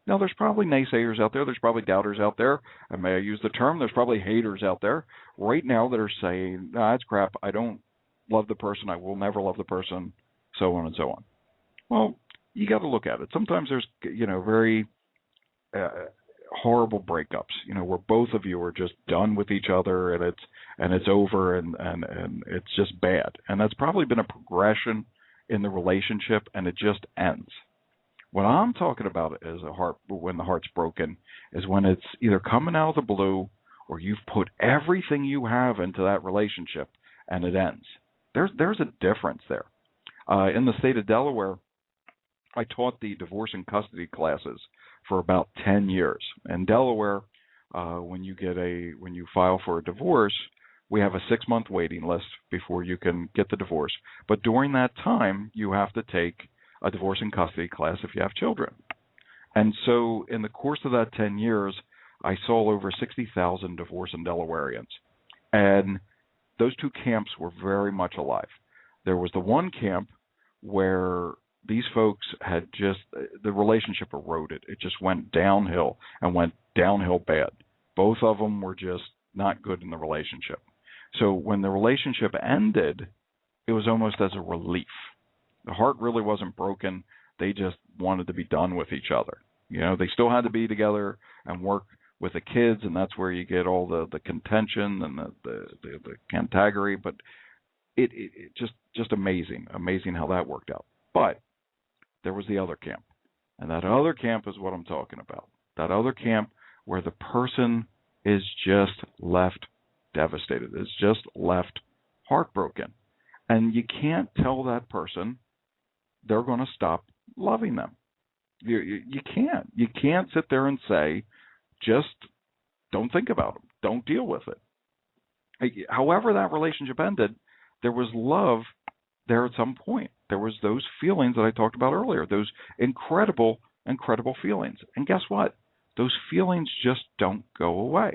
Now, there's probably naysayers out there. There's probably doubters out there. And may I use the term? There's probably haters out there right now that are saying, "Nah, that's crap. I don't love the person. I will never love the person," so on and so on. Well, you got to look at it. Sometimes there's, very uh, horrible breakups, where both of you are just done with each other, and it's over, and it's just bad. And that's probably been a progression in the relationship, and it just ends. What I'm talking about is when the heart's broken, is when it's either coming out of the blue, or you've put everything you have into that relationship and it ends. There's a difference there. In the state of Delaware, I taught the divorce and custody classes for about 10 years. In Delaware, when you file for a divorce, we have a 6-month waiting list before you can get the divorce. But during that time, you have to take a divorce and custody class if you have children. And so in the course of that 10 years, I saw over 60,000 divorced Delawareans. And those two camps were very much alive. There was the one camp where these folks had the relationship eroded. It just went downhill and went downhill bad. Both of them were just not good in the relationship. So when the relationship ended, it was almost as a relief. The heart really wasn't broken. They just wanted to be done with each other. They still had to be together and work with the kids, and that's where you get all the contention and the cantankery. But it just amazing how that worked out. But there was the other camp, and that other camp is what I'm talking about. That other camp where the person is just left devastated, is just left heartbroken, and you can't tell that person they're going to stop loving them. You can't. You can't sit there and say, just don't think about them, don't deal with it. However that relationship ended, there was love there at some point. There was those feelings that I talked about earlier, those incredible, incredible feelings. And guess what? Those feelings just don't go away.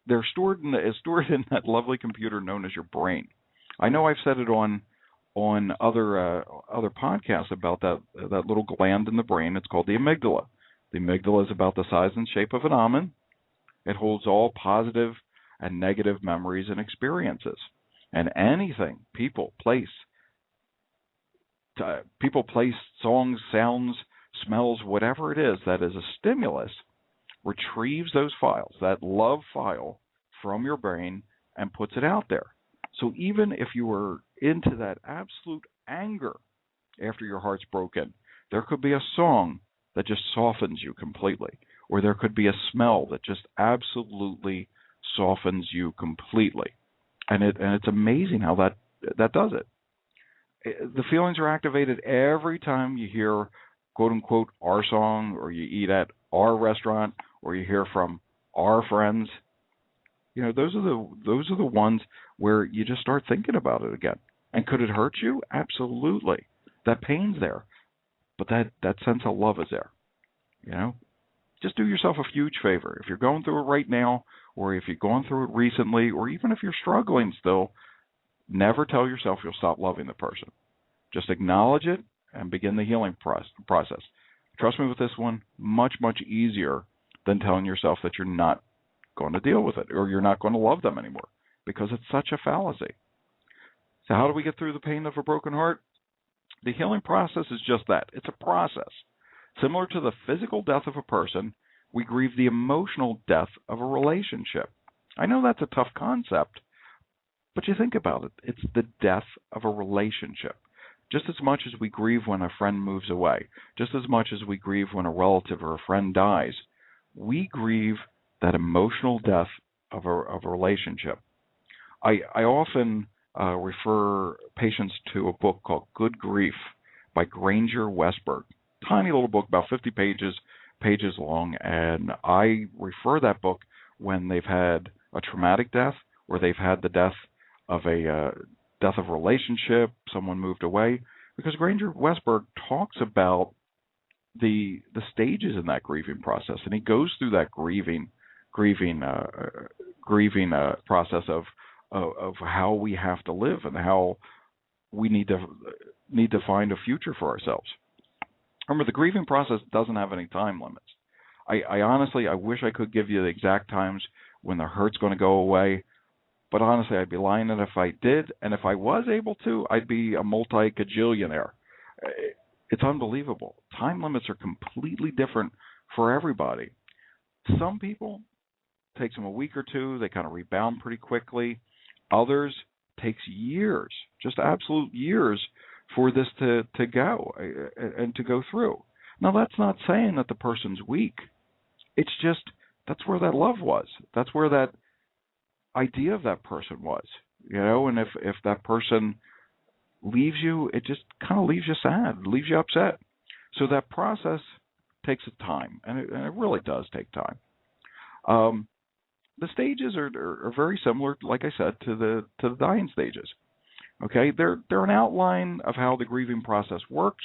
They're stored in that lovely computer known as your brain. I know I've said it on other podcasts about that little gland in the brain. It's called the amygdala. The amygdala is about the size and shape of an almond. It holds all positive and negative memories and experiences. And anything, people, place, songs, sounds, smells, whatever it is that is a stimulus, retrieves those files, that love file, from your brain and puts it out there. So even if you were into that absolute anger after your heart's broken, there could be a song that just softens you completely, or there could be a smell that just absolutely softens you completely. And it's amazing how that does it. The feelings are activated every time you hear, quote unquote, our song, or you eat at our restaurant, or you hear from our friends. Those are the ones where you just start thinking about it again. And could it hurt you? Absolutely. That pain's there, but that sense of love is there. Just do yourself a huge favor. If you're going through it right now, or if you've gone through it recently, or even if you're struggling still, never tell yourself you'll stop loving the person. Just acknowledge it and begin the healing process. Trust me with this one, much, much easier than telling yourself that you're not going to deal with it or you're not going to love them anymore, because it's such a fallacy. So how do we get through the pain of a broken heart? The healing process is just that. It's a process. Similar to the physical death of a person, we grieve the emotional death of a relationship. I know that's a tough concept, but you think about it. It's the death of a relationship. Just as much as we grieve when a friend moves away, just as much as we grieve when a relative or a friend dies, we grieve that emotional death of a relationship. I often refer patients to a book called Good Grief by Granger Westberg. Tiny little book, about 50 pages long, and I refer that book when they've had a traumatic death, or they've had the death of a relationship, someone moved away, because Granger Westberg talks about the stages in that grieving process, and he goes through that grieving process of how we have to live and how we need to find a future for ourselves. Remember, the grieving process doesn't have any time limits. I honestly, I wish I could give you the exact times when the hurt's going to go away, but honestly, I'd be lying if I did. And if I was able to, I'd be a multi-cajillionaire. It's unbelievable. Time limits are completely different for everybody. Some people, it takes them a week or two. They kind of rebound pretty quickly. Others takes years, just absolute years, for this to go and to go through. Now, that's not saying that the person's weak. It's just that's where that love was. That's where that idea of that person was, and if that person leaves you, it just kind of leaves you sad, leaves you upset. So that process takes time, and it really does take time. The stages are very similar, like I said, to the dying stages. Okay, they're an outline of how the grieving process works,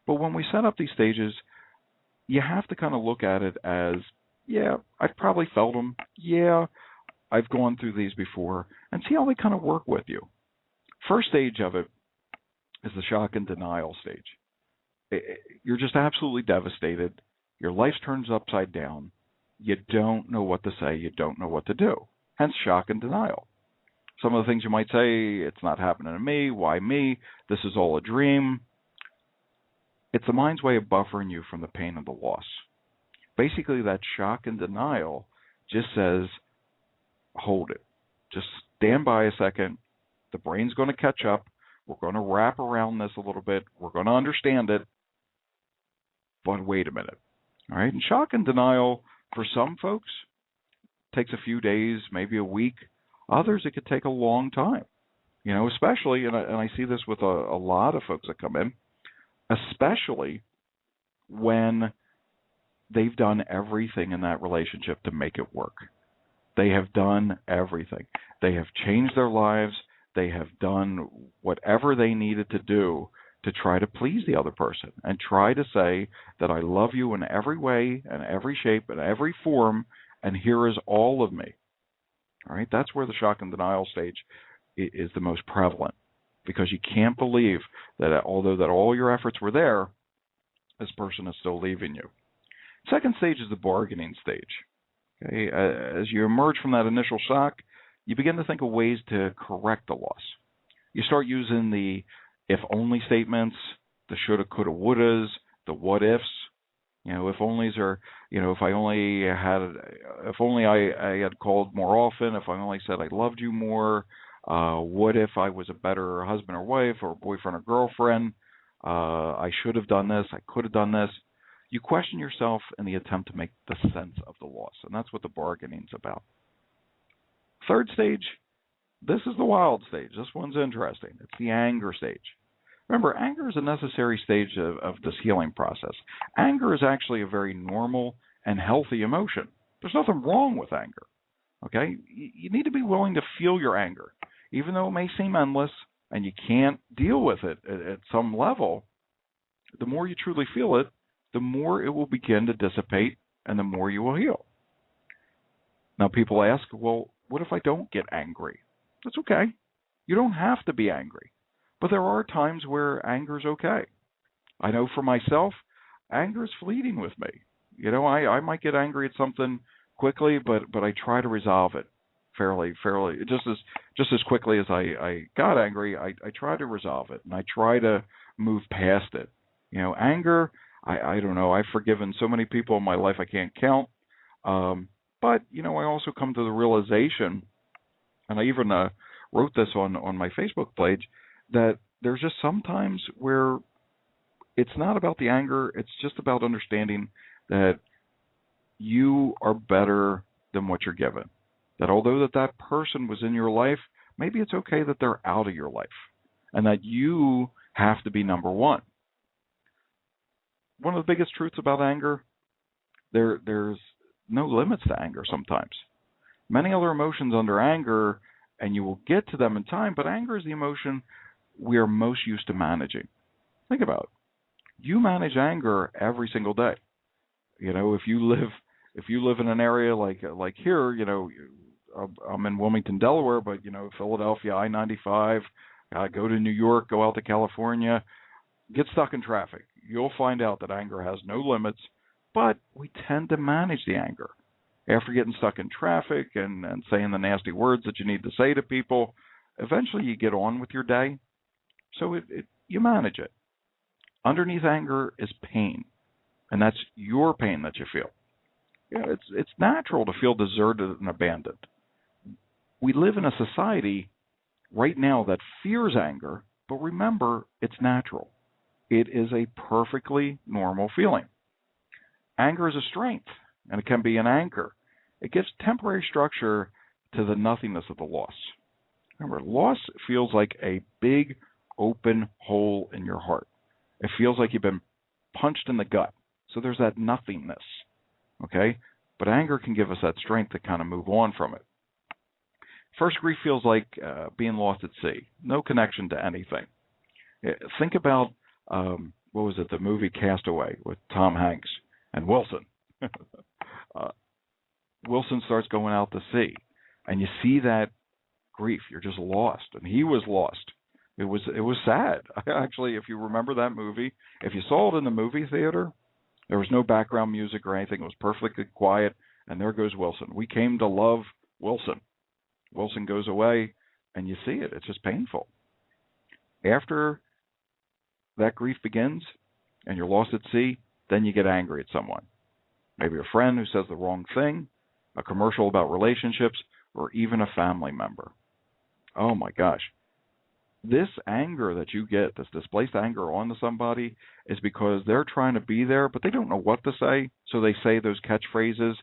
but when we set up these stages, you have to kind of look at it as, yeah, I've probably felt them. Yeah, I've gone through these before, and see how they kind of work with you. First stage of it is the shock and denial stage. You're just absolutely devastated. Your life turns upside down. You don't know what to say. You don't know what to do. Hence shock and denial. Some of the things you might say, it's not happening to me. Why me? This is all a dream. It's the mind's way of buffering you from the pain of the loss. Basically, that shock and denial just says, hold it. Just stand by a second. The brain's going to catch up. We're going to wrap around this a little bit. We're going to understand it. But wait a minute. All right? And shock and denial, for some folks, takes a few days, maybe a week. Others, it could take a long time. Especially, and I see this with a lot of folks that come in, especially when they've done everything in that relationship to make it work. They have done everything. They have changed their lives. They have done whatever they needed to do to try to please the other person and try to say that I love you in every way and every shape and every form, and here is all of me. All right, that's where the shock and denial stage is the most prevalent, because you can't believe that although that all your efforts were there, this person is still leaving you. Second stage is the bargaining stage. Okay, as you emerge from that initial shock, you begin to think of ways to correct the loss. You start using the if-only statements, the shoulda, coulda, wouldas, the what-ifs. If onlys are, if only I had called more often, if I only said I loved you more, what if I was a better husband or wife or boyfriend or girlfriend, I should have done this, I could have done this. You question yourself in the attempt to make the sense of the loss, and that's what the bargaining's about. Third stage, this is the wild stage. This one's interesting. It's the anger stage. Remember, anger is a necessary stage of this healing process. Anger is actually a very normal and healthy emotion. There's nothing wrong with anger. Okay? You need to be willing to feel your anger. Even though it may seem endless and you can't deal with it at some level, the more you truly feel it, the more it will begin to dissipate and the more you will heal. Now, people ask, well, what if I don't get angry? That's okay. You don't have to be angry. But there are times where anger is okay. I know for myself, anger is fleeting with me. I might get angry at something quickly, but I try to resolve it fairly, just as quickly as I got angry. I try to resolve it, and I try to move past it. Anger, I don't know. I've forgiven so many people in my life I can't count. But I also come to the realization, and I even wrote this on my Facebook page, that there's just sometimes where it's not about the anger, it's just about understanding that you are better than what you're given. That although that person was in your life, maybe it's okay that they're out of your life, and that you have to be number one. One of the biggest truths about anger, there's no limits to anger sometimes. Many other emotions under anger, and you will get to them in time, but anger is the emotion we are most used to managing. Think about it. You manage anger every single day. If you live in an area like here, I'm in Wilmington, Delaware, but Philadelphia, I-95, go to New York, go out to California. Get stuck in traffic. You'll find out that anger has no limits, but we tend to manage the anger. After getting stuck in traffic and saying the nasty words that you need to say to people, eventually you get on with your day. So you manage it. Underneath anger is pain, and that's your pain that you feel. It's natural to feel deserted and abandoned. We live in a society right now that fears anger, but remember, it's natural. It is a perfectly normal feeling. Anger is a strength, and it can be an anchor. It gives temporary structure to the nothingness of the loss. Remember, loss feels like a big open hole in your heart. It feels like you've been punched in the gut. So there's that nothingness, okay? But anger can give us that strength to kind of move on from it. First grief feels like being lost at sea, no connection to anything. Think about, what was it, the movie Castaway with Tom Hanks and Wilson. Wilson starts going out to sea, and you see that grief. You're just lost, and he was lost. It was sad. Actually, if you remember that movie, if you saw it in the movie theater, there was no background music or anything. It was perfectly quiet, and there goes Wilson. We came to love Wilson. Wilson goes away, and you see it. It's just painful. After that grief begins, and you're lost at sea, then you get angry at someone. Maybe a friend who says the wrong thing, a commercial about relationships, or even a family member. Oh my gosh. This anger that you get, this displaced anger onto somebody, is because they're trying to be there, but they don't know what to say, so they say those catchphrases.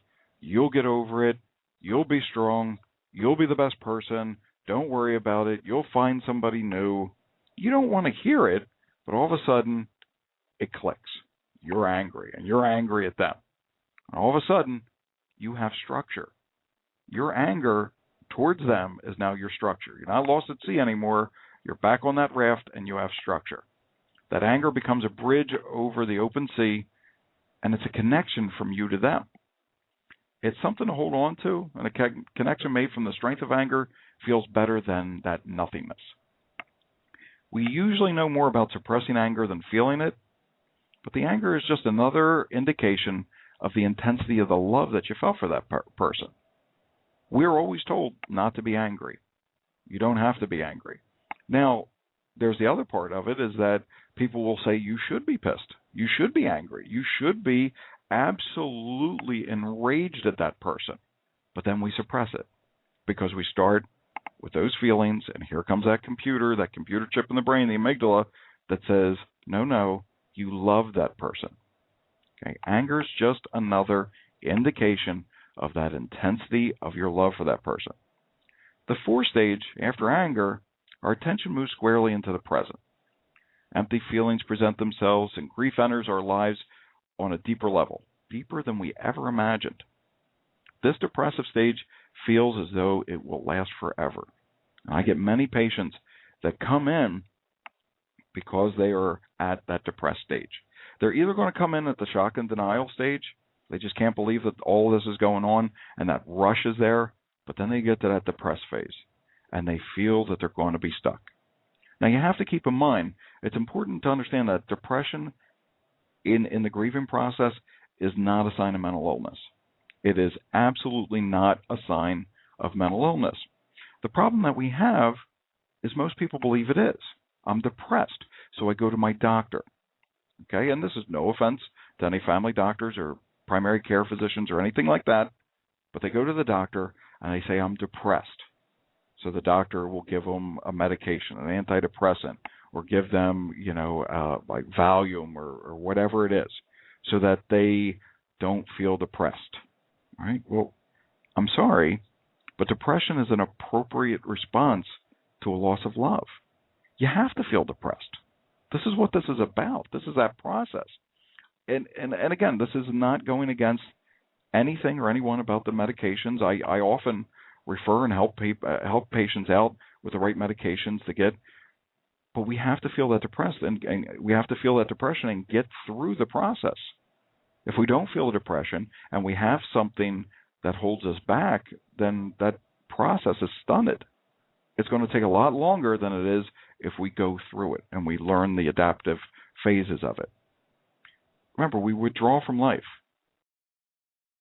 You'll get over it. You'll be strong. You'll be the best person. Don't worry about it. You'll find somebody new. You don't want to hear it, but all of a sudden, it clicks. You're angry, and you're angry at them. And all of a sudden, you have structure. Your anger towards them is now your structure. You're not lost at sea anymore. You're back on that raft, and you have structure. That anger becomes a bridge over the open sea, and it's a connection from you to them. It's something to hold on to, and a connection made from the strength of anger feels better than that nothingness. We usually know more about suppressing anger than feeling it, but the anger is just another indication of the intensity of the love that you felt for that person. We're always told not to be angry. You don't have to be angry. Now, there's the other part of it is that people will say you should be pissed. You should be angry. You should be absolutely enraged at that person. But then we suppress it because we start with those feelings, and here comes that computer chip in the brain, the amygdala, that says, no, you love that person. Okay? Anger is just another indication of that intensity of your love for that person. The fourth stage, after anger, our attention moves squarely into the present. Empty feelings present themselves, and grief enters our lives on a deeper level, deeper than we ever imagined. This depressive stage feels as though it will last forever. And I get many patients that come in because they are at that depressed stage. They're either going to come in at the shock and denial stage. They just can't believe that all this is going on, and that rush is there. But then they get to that depressed phase, and they feel that they're going to be stuck. Now, you have to keep in mind, it's important to understand that depression in the grieving process is not a sign of mental illness. It is absolutely not a sign of mental illness. The problem that we have is most people believe it is. I'm depressed, so I go to my doctor. Okay, and this is no offense to any family doctors or primary care physicians or anything like that, but they go to the doctor and they say, I'm depressed. So the doctor will give them a medication, an antidepressant, or give them, like Valium or whatever it is, so that they don't feel depressed. All right? Well, I'm sorry, but depression is an appropriate response to a loss of love. You have to feel depressed. This is what this is about. This is that process. And again, this is not going against anything or anyone about the medications. I often refer and help patients out with the right medications to get. But we have to feel that depressed, and we have to feel that depression and get through the process. If we don't feel the depression and we have something that holds us back, then that process is stunted. It's going to take a lot longer than it is if we go through it and we learn the adaptive phases of it. Remember, we withdraw from life.